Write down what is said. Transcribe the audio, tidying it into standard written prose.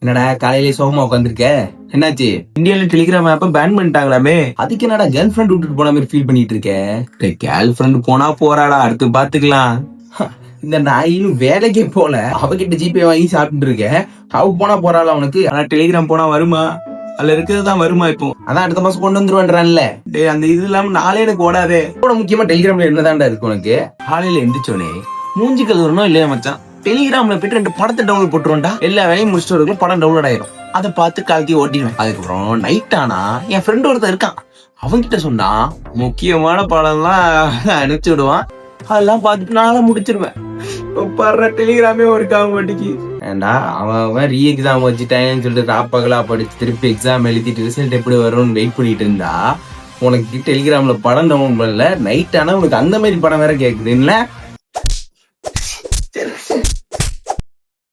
என்னடா காலையிலே சோகமா உட்காந்துருக்க? என்னாச்சு? இந்தியால டெலிகிராம் ஆப்ப பேன் பண்ணிட்டாங்களாமே. அதுக்கு என்னடா கேர்ள் ஃபிரெண்ட் விட்டுட்டு போன மாதிரி ஃபீல் பண்ணிட்டு இருக்க? கேர்ள் ஃபிரெண்ட் போனா போறாடா, அடுத்து பாத்துக்கலாம். இந்த நாயின்னு வேலைக்கே போல அவகிட்ட ஜிபே வாங்கி சாப்பிட்டு இருக்க. அவ போனா போறாளா உனக்கு? ஆனா டெலிகிராம் போனா வருமா? அதுல இருக்கிறதுதான் வருமா இப்போ? அதான் அடுத்த மாசம் கொண்டு வந்துருவான்றான்ல. டேய், அந்த இது இல்லாம நாளே எனக்கு ஓடாதே. கூட முக்கியமா டெலிகிராம்ல என்னதான்டா இருக்கு உனக்கு? காலையில எந்திரிச்சோனே மூஞ்சி கழுவுறணும் இல்லையா மச்சான், டெலிகிராம்ல போயிட்டு 2 படத்தை டவுன்லோட் போட்டுருவோம்டா. எல்லா வேலையும் முடிச்சுட்டு வரதுக்குள்ள படம் டவுன்லோட் ஆயிரும். அதை பார்த்து கலக்கி ஓட்டிடுவேன். அதுக்கப்புறம் நைட் ஆனா என் ஃப்ரெண்ட் ஒருத்தர் இருக்கான், அவன்கிட்ட சொன்னா முக்கியமான படம்லாம் அனுப்பிச்சு விடுவான். அதெல்லாம் பார்த்துட்டு நானும் முடிச்சிருவேன். பாரு, டெலிகிராமே ஒர்க் ஆக மாட்டேங்கி. ஏண்டா அவன் ரீ எக்ஸாம் வச்சுட்டாங்கன்னு சொல்லிட்டு ராப்பகலா படிச்சு திருப்பி எக்ஸாம் எழுதிட்டு ரிசல்ட் எப்படி வரும்னு வெயிட் பண்ணிட்டு இருந்தா உனக்கு டெலிகிராம்ல படம் டவுன்லோட் பண்ணல. நைட் ஆனா உனக்கு அந்த மாதிரி படம் வேற கேக்குது இல்ல?